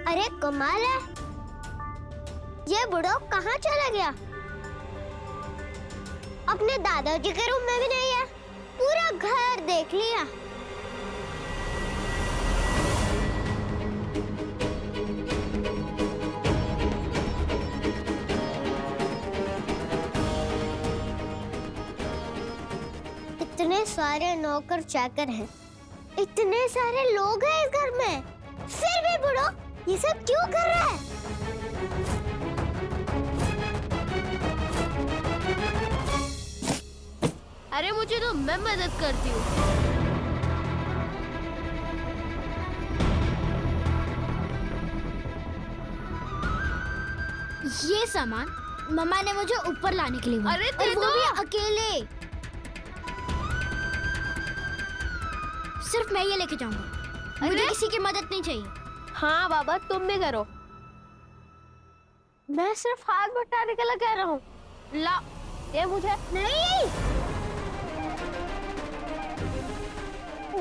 अरे कमाल है, ये बुढ़ो कहाँ चला गया? अपने दादाजी के रूम में भी नहीं है, पूरा घर देख लिया। इतने सारे नौकर चाकर हैं, इतने सारे लोग हैं इस घर में, फिर भी बुढ़ो ये सब क्यों कर रहा है? अरे मुझे तो मैं मदद करती हूँ। ये सामान मम्मा ने मुझे ऊपर लाने के लिए बोला। अरे और वो भी अकेले। सिर्फ मैं ये लेके जाऊंगा, मुझे किसी की मदद नहीं चाहिए। हाँ बाबा, तुम भी करो। मैं सिर्फ हाथ बटाने के लिए कह रहा हूँ। ला, ये मुझे। नहीं,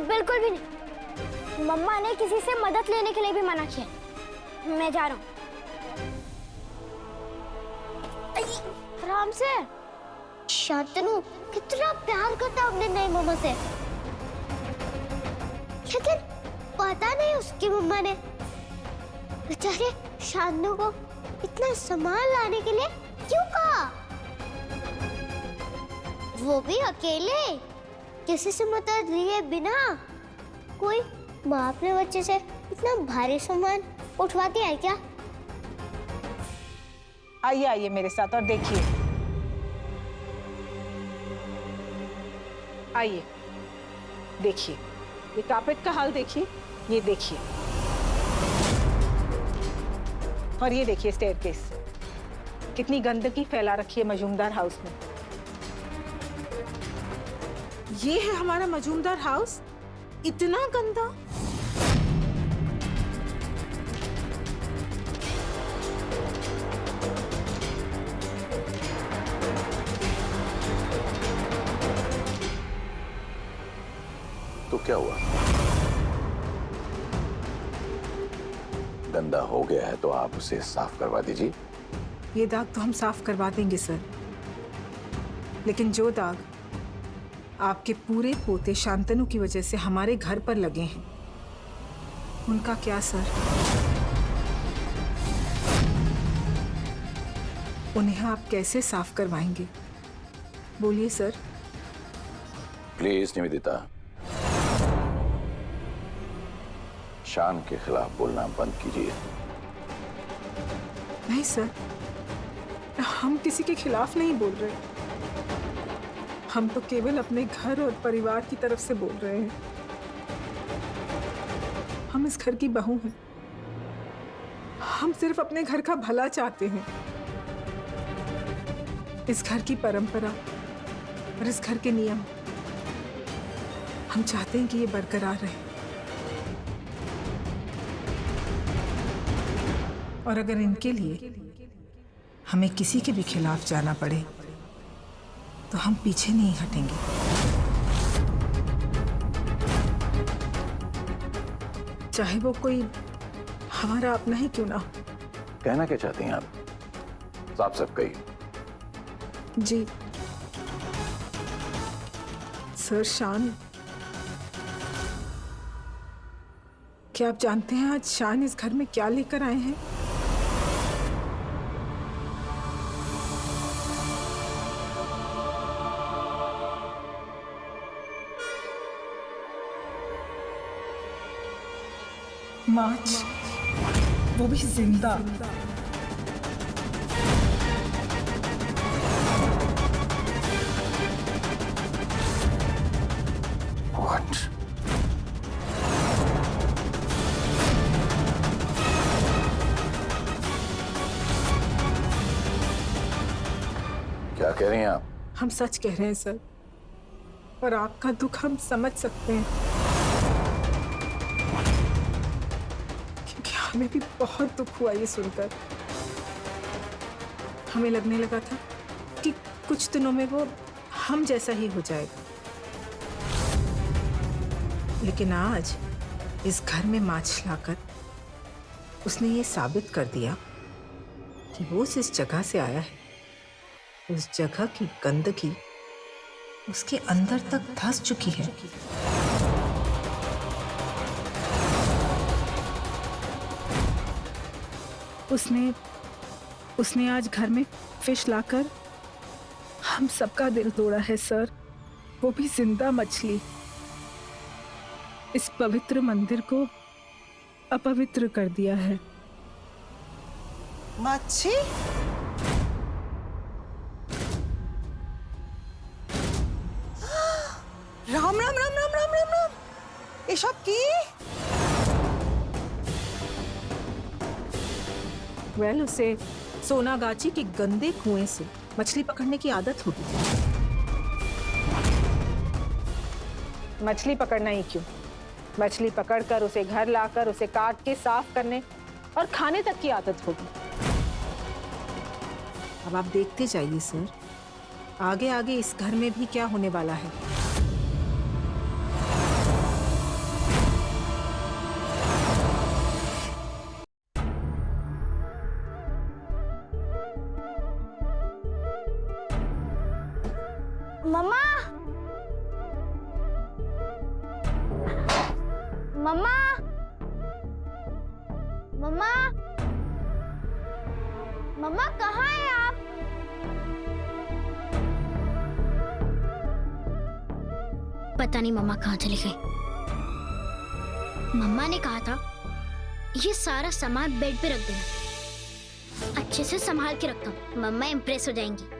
बिल्कुल भी नहीं। मम्मा ने किसी से मदद लेने के लिए भी मना किया। मैं जा रहा हूँ। आराम से। शांतनु कितना प्यार करता है अपने नई मम्मा से, लेकिन पता नहीं उसकी मम्मा ने बेचारे शांतनु को इतना सामान लाने के लिए क्यों कहा, वो भी अकेले, किसी से मदद लिए बिना। कोई माँ अपने बच्चे से इतना भारी सामान उठवाती है क्या? आइए आइए मेरे साथ और देखिए। आइए देखिए, ये कार्पेट का हाल देखिए, ये देखिए, और ये देखिए स्टेयरकेस, कितनी गंदगी फैला रखी है मजूमदार हाउस में। ये है हमारा मजूमदार हाउस, इतना गंदा। तो क्या हुआ? गंदा हो गया है तो आप उसे साफ करवा दीजिए। ये दाग तो हम साफ करवा देंगे सर, लेकिन जो दाग आपके पूरे पोते शांतनु की वजह से हमारे घर पर लगे हैं, उनका क्या सर? उन्हें आप कैसे साफ करवाएंगे? बोलिए सर। प्लीज निवेदिता, शान के खिलाफ बोलना बंद कीजिए। नहीं सर, हम किसी के खिलाफ नहीं बोल रहे, हम तो केवल अपने घर और परिवार की तरफ से बोल रहे हैं। हम इस घर की बहू हैं, हम सिर्फ अपने घर का भला चाहते हैं। इस घर की परंपरा और इस घर के नियम हम चाहते हैं कि ये बरकरार रहे। और अगर इनके लिए हमें किसी के भी खिलाफ जाना पड़े तो हम पीछे नहीं हटेंगे। चाहे वो कोई हमारा अपना ही क्यों ना हो। कहना क्या चाहती हैं आप? साफ साफ कहिए। जी सर। शान, क्या आप जानते हैं आज शान इस घर में क्या लेकर आए हैं? मार्च, वो भी जिंदा। What? क्या कह रही हैं आप? हम सच कह रहे हैं सर, और आपका दुख हम समझ सकते हैं, क्योंकि हमें भी बहुत दुख हुआ ये सुनकर। हमें लगने लगा था कि कुछ दिनों में वो हम जैसा ही हो जाएगा, लेकिन आज इस घर में माछ लाकर उसने ये साबित कर दिया कि वो जिस जगह से आया है उस जगह की गंदगी उसके अंदर तक धंस चुकी है। उसने आज घर में फिश लाकर हम सबका दिल तोड़ा है सर, वो भी जिंदा मछली। इस पवित्र मंदिर को अपवित्र कर दिया है। मच्छी? राम राम राम राम राम राम राम, ये सब की? वेल, उसे सोनागाची के गंदे कुएं से मछली पकड़ने की आदत होती थी। मछली पकड़ना ही क्यों, मछली पकड़कर उसे घर लाकर उसे काट के साफ करने और खाने तक की आदत होगी। अब आप देखते जाइए सर, आगे आगे इस घर में भी क्या होने वाला है। मम्मा, मम्मा, मम्मा, मम्मा कहाँ हैं आप? पता नहीं मम्मा कहाँ चली गई। मम्मा ने कहा था ये सारा सामान बेड पे रख देना, अच्छे से संभाल के रखता हूँ, मम्मा इम्प्रेस हो जाएंगी।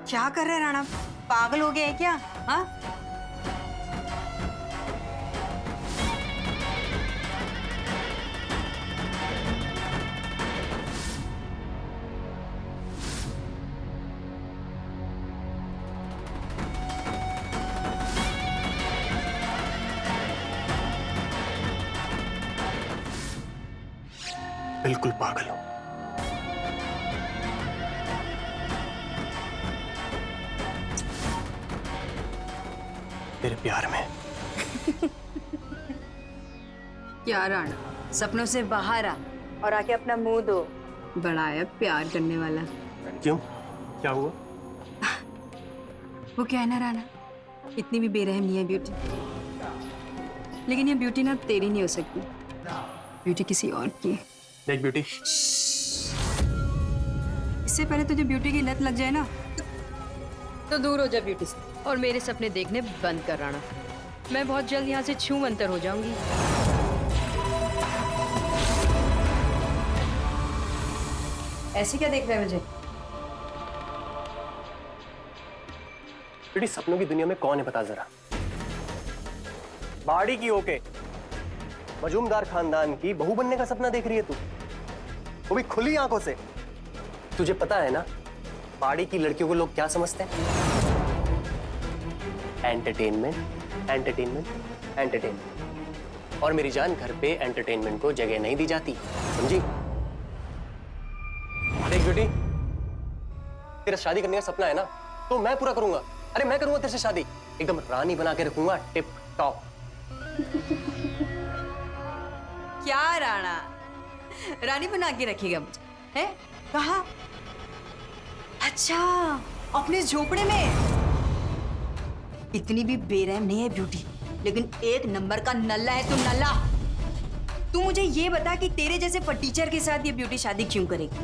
क्या कर रहे हैं राणा, पागल हो गया है क्या? हाँ, बिल्कुल पागल हो। तेरे प्यार में। क्या राणा, सपनों से बाहर आ और आके अपना मुंह धो। बड़ा है प्यार करने वाला। क्यों, क्या हुआ? वो क्या है ना राणा, इतनी भी बेरहम नहीं है ब्यूटी, लेकिन ये ब्यूटी ना तेरी नहीं हो सकती, ब्यूटी किसी और की है। देख ब्यूटी, इससे पहले तुझे ब्यूटी की लत लग जाए ना तो दूर हो जा ब्यूटी से, और मेरे सपने देखने बंद कर राणा। मैं बहुत जल्द यहाँ से छू मंतर हो जाऊंगी। ऐसे क्या देख रहा है मुझे? ब्यूटी सपनों की दुनिया में कौन है बता जरा? बाड़ी की होके मजूमदार खानदान की बहू बनने का सपना देख रही है तू, वो भी खुली आंखों से। तुझे पता है ना बाड़ी की लड़कियों को लोग क्या समझते हैं? Entertainment, entertainment, entertainment. और मेरी जान, घर पे एंटरटेनमेंट को जगह नहीं दी जाती, समझी? देख बेटी, तेरा शादी करने का सपना है ना, तो मैं पूरा करूंगा। अरे मैं करूंगा तेरे से शादी, एकदम रानी बना के रखूंगा, टिप टॉप। क्या राणा, रानी बना के रखेगा मुझे? है कहा? अच्छा, अपने झोपड़े में। इतनी भी बेरहम नहीं है ब्यूटी, लेकिन एक नंबर का नल्ला है तू, नल्ला। तू मुझे ये बता कि तेरे जैसे फटीचर के साथ ये ब्यूटी शादी क्यों करेगी?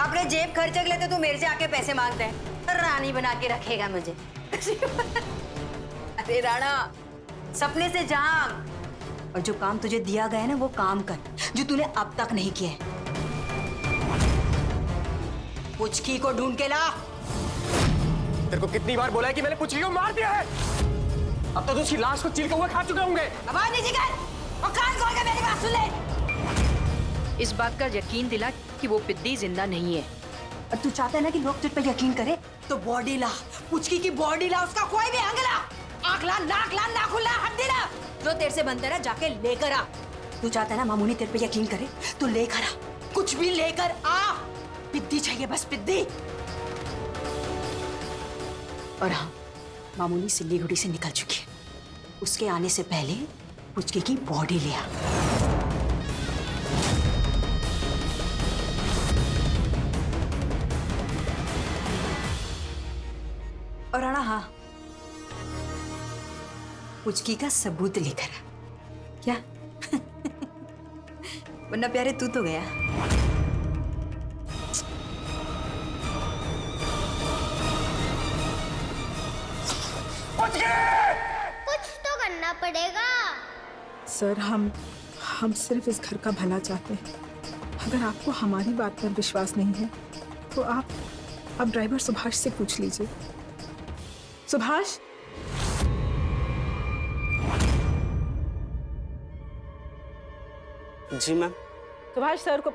अपने जेब खर्चे के लिए तो तू मेरे से आके पैसे मांगता है, रानी बना के रखेगा मुझे। अरे राणा, सपने से जाग, और जो काम तुझे दिया गया है ना वो काम कर, जो तूने अब तक नहीं किया है। पुचकी को ढूंढ के ला। तेरे को कितनी बार बोला है कि मैंने पुचकी को मार दिया है? अब तो उसकी लाश को चीर के हुए खा चुके होंगे। आवाज नीचे कर और कान खोल के मेरी बात सुन ले। इस बात का यकीन दिला कि वो पिद्दी जिंदा नहीं है। और तू चाहता है ना कि लोग तुझ पर यकीन करे, तो बॉडी ला, पुचकी की बॉडी ला, उसका कोई भी अंग ला, आँख ला, नाक ला, नाखून ला, हड्डी ला, जो तेरे से बनता है जाके लेकर आ। तू चाहता है ना मामूनी तेरे पे यकीन करे, तो लेकर आ, कुछ भी लेकर आ। पिद्दी चाहिए, बस पिद्दी। और हाँ, मामूनी सिल्लीगुड़ी से निकल चुकी है, उसके आने से पहले पुचकी की बॉडी ले आ। और राणा, हाँ, पुचकी का सबूत लेकर आ। क्या? वरना प्यारे तू तो गया। कुछ तो करना पड़ेगा। सर हम सिर्फ इस घर का भला चाहते हैं। अगर आपको हमारी बात पर विश्वास नहीं है तो आप ड्राइवर सुभाष से पूछ लीजिए। सुभाष, जी मैम। सुभाष सर को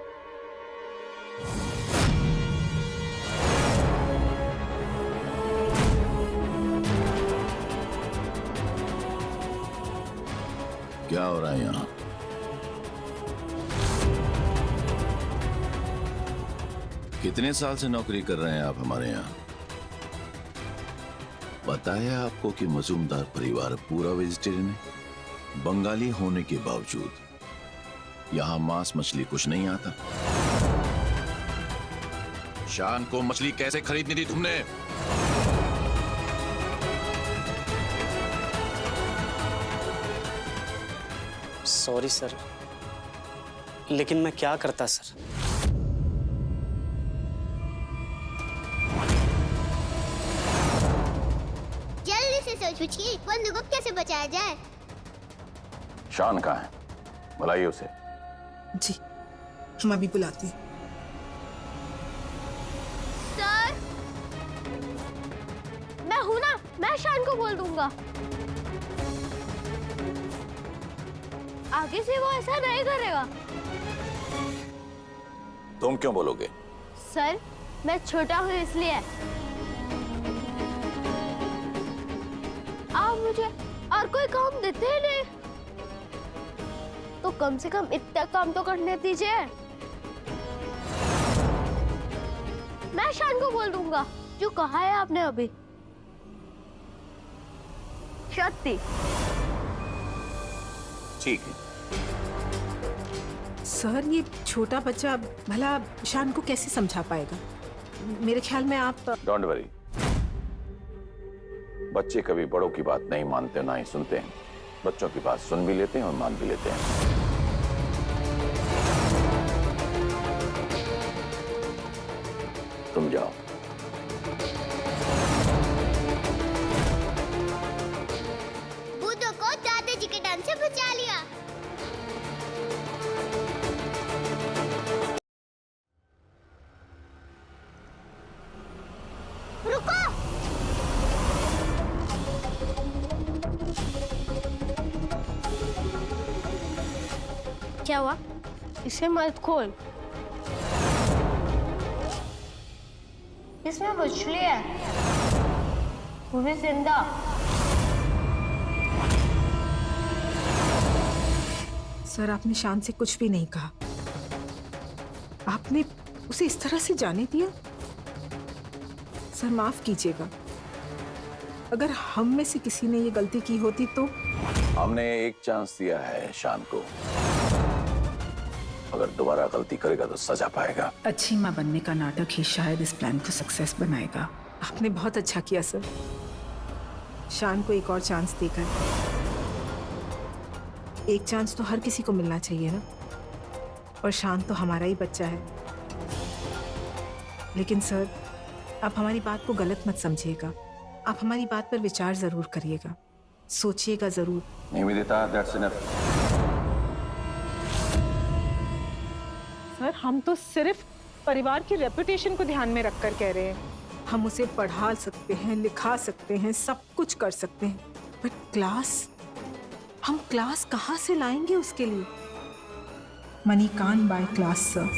क्या हो रहा है यहाँ? कितने साल से नौकरी कर रहे हैं आप हमारे यहाँ? बताया आपको कि मजूमदार परिवार पूरा वेजिटेरियन है। बंगाली होने के बावजूद यहाँ मांस मछली कुछ नहीं आता। शान को मछली कैसे खरीदनी थी तुमने? सॉरी सर, लेकिन मैं क्या करता सर। जल्दी से सोच पुचकी, बंदू को कैसे बचाया जाए। शान कहाँ है? बुलाइए उसे। जी, हम अभी बुलाते हैं। सर, मैं हूं ना, मैं शान को बोल दूंगा। आगे से वो ऐसा नहीं करेगा। तुम क्यों बोलोगे? सर, मैं छोटा हूँ इसलिए। आप मुझे और कोई काम देते ही नहीं, तो कम से कम इतना काम तो करने दीजिए। मैं शान को बोल दूंगा जो कहा है आपने अभी। शक्ति। ठीक है। सर, ये छोटा बच्चा भला शान को कैसे समझा पाएगा? मेरे ख्याल में आप डोंट वरी, बच्चे कभी बड़ों की बात नहीं मानते ना ही सुनते हैं। बच्चों की बात सुन भी लेते हैं और मान भी लेते हैं। तुम जाओ। बूदो को दादाजी के डंड से बचा लिया। रुको। क्या हुआ? इसे मत खोल। इसमें मछली है, वो भी जिंदा। सर, आपने शान से कुछ भी नहीं कहा। आपने उसे इस तरह से जाने दिया। सर, माफ कीजिएगा, अगर हम में से किसी ने ये गलती की होती तो। हमने एक चांस दिया है शान को, अगर दोबारा गलती करेगा तो सजा पाएगा। अच्छी माँ बनने का नाटक ही शायद इस प्लान को सक्सेस बनाएगा। आपने बहुत अच्छा किया सर, शान को एक और चांस देकर। एक चांस तो हर किसी को मिलना चाहिए ना, और शान तो हमारा ही बच्चा है। लेकिन सर, आप हमारी बात को गलत मत समझिएगा। आप हमारी बात पर विचार जरूर करिएगा, सोचिएगा जरूर। Nivedita, that's enough. सर, हम तो सिर्फ परिवार की रेपुटेशन को ध्यान में रखकर कह रहे हैं। हम उसे पढ़ा सकते हैं, लिखा सकते हैं, सब कुछ कर सकते हैं, बट क्लास, हम क्लास कहाँ से लाएंगे उसके लिए? Money can't buy class sir.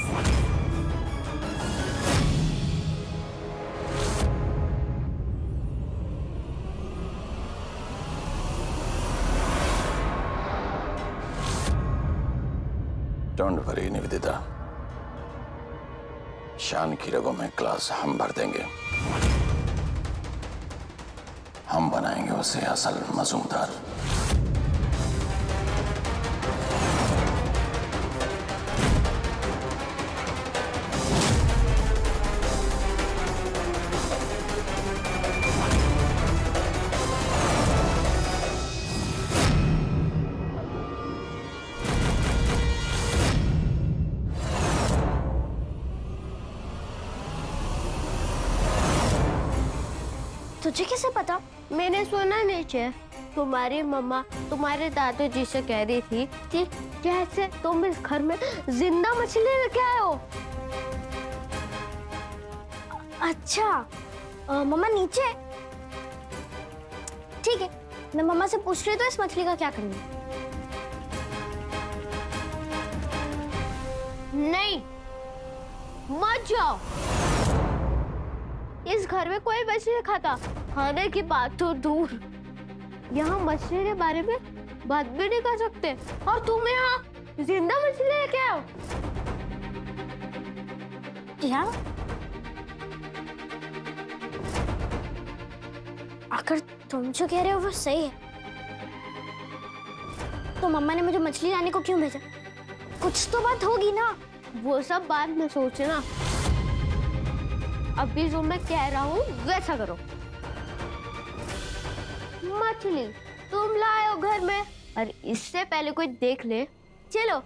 Don't worry Nivedita, शान की रगों में क्लास हम भर देंगे। हम बनाएंगे उसे असल मजूमदार। तुझे कैसे पता? मैंने सुना नीचे तुम्हारी मम्मा तुम्हारे दादाजी से कह रही थी कि कैसे तुम इस घर में जिंदा मछली लेके आए हो। अच्छा, मम्मा नीचे। ठीक है, मैं मम्मा से पूछ रही हूँ तो इस मछली का क्या करूँगी? नहीं, मत जाओ। इस घर में कोई मछली नहीं खाता, खाने की बात तो दूर, यहाँ मछली के बारे में बात भी नहीं कर सकते, और तुम यहाँ जिंदा मछली लेके आओ। क्या? अगर तुम जो कह रहे हो वो सही है, तो मम्मा ने मुझे मछली लाने को क्यों भेजा? कुछ तो बात होगी ना। वो सब बात में सोचना, अभी जो मैं कह रहा हूँ वैसा करो। मछली तुम लाए हो घर में, और इससे पहले कोई देख ले, चलो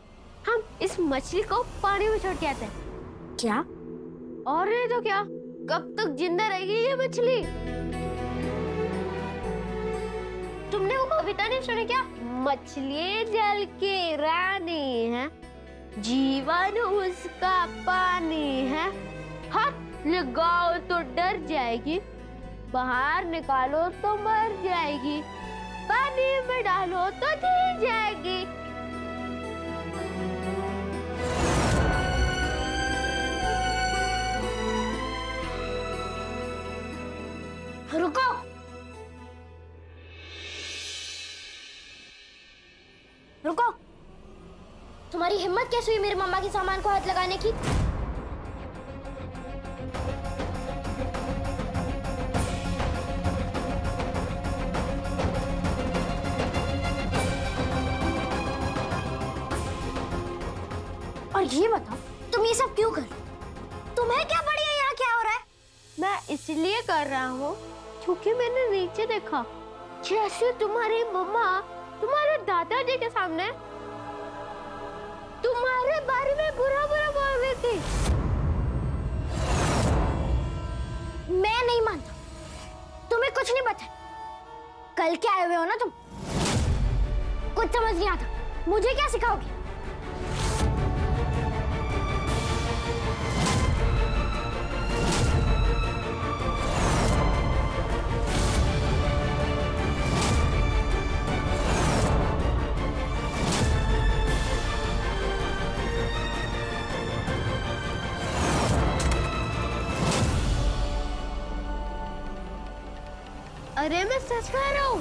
हम इस मछली को पानी में छोड़ के आते हैं। क्या? और नहीं तो क्या, कब तक जिंदा रहेगी ये मछली? तुमने वो कविता नहीं सुनी क्या? मछली जल की रानी है, जीवन उसका पानी है, हाथ लगाओ तो डर जाएगी, बाहर निकालो तो मर जाएगी, पानी में डालो तो जी जाएगी। रुको, रुको। तुम्हारी हिम्मत कैसे हुई मेरे मम्मा के सामान को हाथ लगाने की? और ये बताओ, तुम ये सब क्यों कर? तुम्हें क्या पड़ी है? यहाँ क्या हो रहा है? मैं इसलिए कर रहा हूँ क्योंकि मैंने नीचे देखा जैसे तुम्हारी मम्मा तुम्हारे दादाजी के सामने तुम्हारे बारे में बुरा बुरा बोल रही थी। मैं नहीं मानता, तुम्हें कुछ नहीं पता। कल के आए हुए हो ना तुम, कुछ समझ नहीं आता। मुझे क्या सिखाओगे? अरे मैं सच कह रहा हूँ।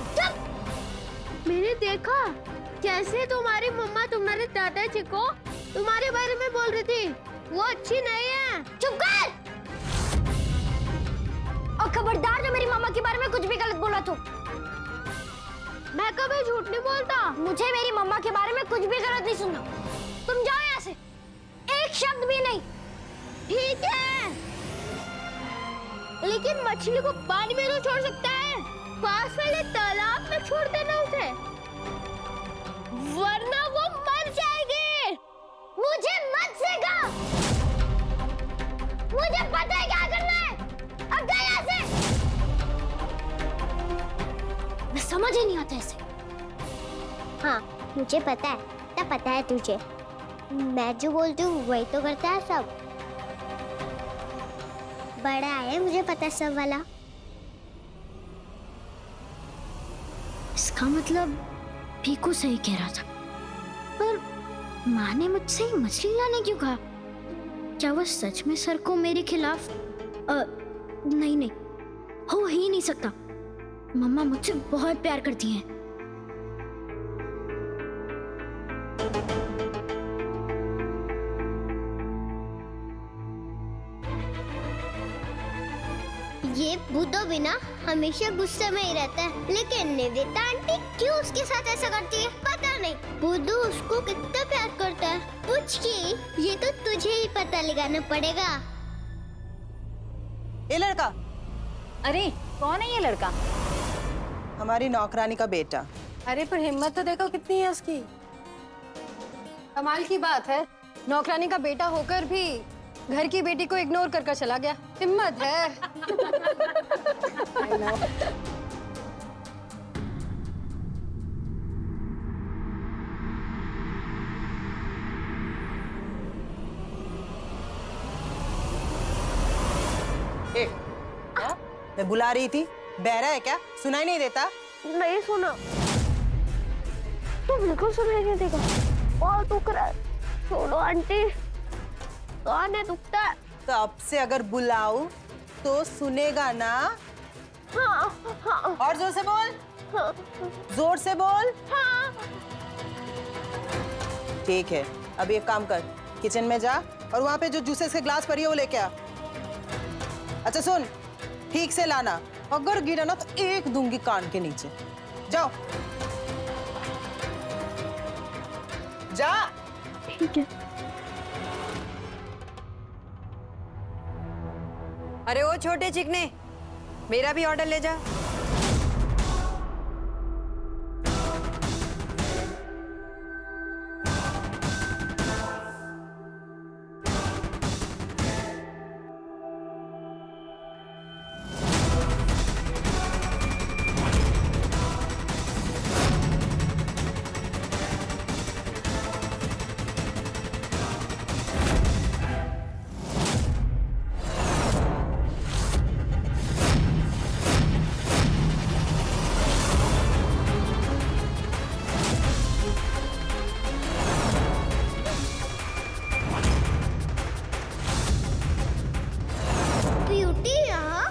मैंने देखा कैसे तुम्हारी मम्मा तुम्हारे दादाजी को तुम्हारे बारे में बोल रही थी, वो अच्छी नहीं है। चुप कर! और खबरदार जो मेरी मम्मा के बारे में कुछ भी गलत बोला तो। मैं कभी झूठ नहीं बोलता। मुझे मेरी मम्मा के बारे में कुछ भी गलत नहीं सुनना। तुम जाओ यहाँ से, एक शब्द भी नहीं। ठीक है, लेकिन मछली को पानी में तो छोड़ सकता है, पास वाले तालाब में छोड़ देना उसे, वरना वो मर जाएगी। मुझे मत सिखा, मुझे पता है क्या करना है। अब जा यहाँ से। मैं समझ ही नहीं आता ऐसे। हाँ, मुझे पता है, तब पता है तुझे। मैं जो बोलती हूँ वही तो करता है सब। बड़ा है, मुझे पता है सब वाला। इसका मतलब पीकू सही कह रहा था, पर माँ ने मुझसे ही मछली लाने क्यों कहा? क्या वो सच में सर को मेरे खिलाफ नहीं, हो ही नहीं सकता। मम्मा मुझसे बहुत प्यार करती हैं। ये बुद्धो भी ना हमेशा गुस्से में ही रहता है, लेकिन निवेता आंटी क्यों उसके साथ ऐसा करती है पता नहीं। बुद्धू उसको कितना प्यार करता है, पूछ के ये तो तुझे ही पता लगाना पड़ेगा। ये लड़का अरे कौन है ये लड़का? हमारी नौकरानी का बेटा। अरे पर हिम्मत तो देखो कितनी है उसकी। कमाल की बात है, नौकरानी का बेटा होकर भी घर की बेटी को इग्नोर कर चला गया। हिम्मत है। क्या? मैं बुला रही थी, बहरा है क्या? सुनाई नहीं देता? नहीं सुना तो बिल्कुल सुनाई नहीं देगा। बहुत दुख रहा है। छोड़ो आंटी, कौन है दुखता है? तो अब से अगर बुलाऊं तो सुनेगा ना? हाँ, हाँ, और जोर से बोल। हाँ, जोर से बोल। हाँ। ठीक है, अब एक काम कर, किचन में जा और वहां पे जो जूसेस के ग्लास पड़ी है वो लेके आ। अच्छा सुन, ठीक से लाना, अगर गिरा ना तो एक दूंगी कान के नीचे। जाओ जा। ठीक है। अरे वो छोटे चिकने, मेरा भी ऑर्डर ले जा। ब्यूटी यहाँ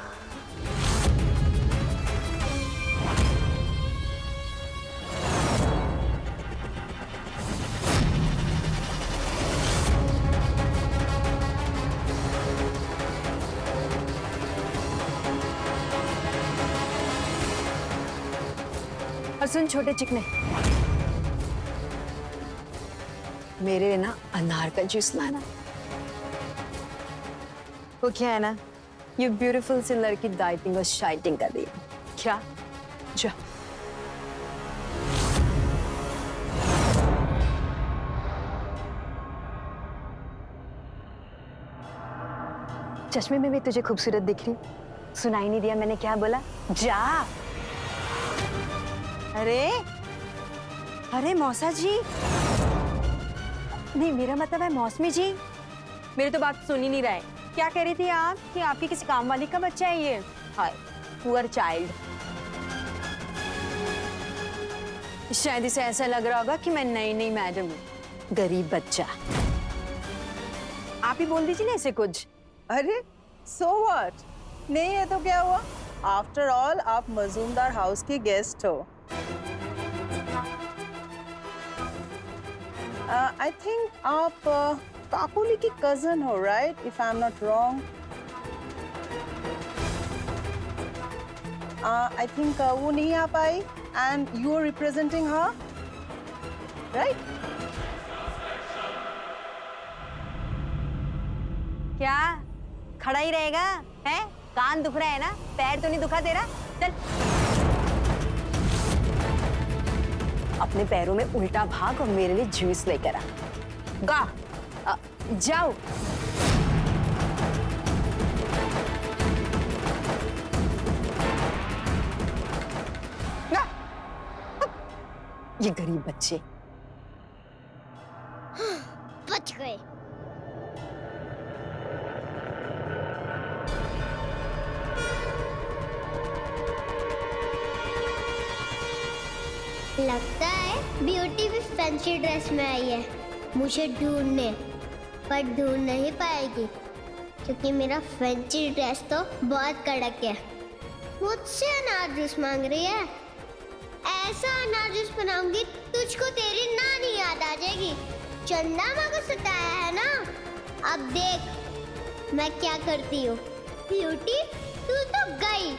और सुन छोटे चिकने, मेरे लिए ना अनार का जूस लाना। वो क्या है ना, ये ब्यूटीफुल सी लड़की डाइटिंग और शाइटिंग कर रही है क्या? जा। चश्मे में भी तुझे खूबसूरत दिख रही। सुनाई नहीं दिया मैंने क्या बोला? जा। अरे अरे मौसा जी, नहीं मेरा मतलब है मौसमी जी। मेरी तो बात सुन ही नहीं रहा है। क्या कह रही थी आप कि आपकी किसी काम वाली का बच्चा है ये? हाय पुअर चाइल्ड। शायद इसे ऐसा लग रहा होगा कि मैं नई नई मैडम हूँ, गरीब बच्चा। आप ही बोल दीजिए ना इसे कुछ। अरे सो व्हाट, नहीं है तो क्या हुआ? आफ्टर ऑल आप मजूमदार हाउस की गेस्ट हो। आई थिंक आप काकोली की कजन हो, right? If I am not wrong. I think वो नहीं आ पाई and you are representing her, right? क्या खड़ा ही रहेगा? है कान दुख रहा है ना? पैर तो नहीं दुखा तेरा? चल अपने पैरों में उल्टा भाग और मेरे लिए जूस लेकर आ। गा जाओ। ना ये गरीब बच्चे। बच गए। लगता है ब्यूटी भी फैंसी ड्रेस में आई है मुझे ढूंढने, पर ढूंढ नहीं पाएगी क्योंकि मेरा फैंसी ड्रेस तो बहुत कड़क है। मुझसे अनार जूस मांग रही है। ऐसा अनार जूस बनाऊंगी तुझको तेरी नानी याद आ जाएगी। चंदा माँ को सताया है ना, अब देख मैं क्या करती हूँ। ब्यूटी तू तो गई।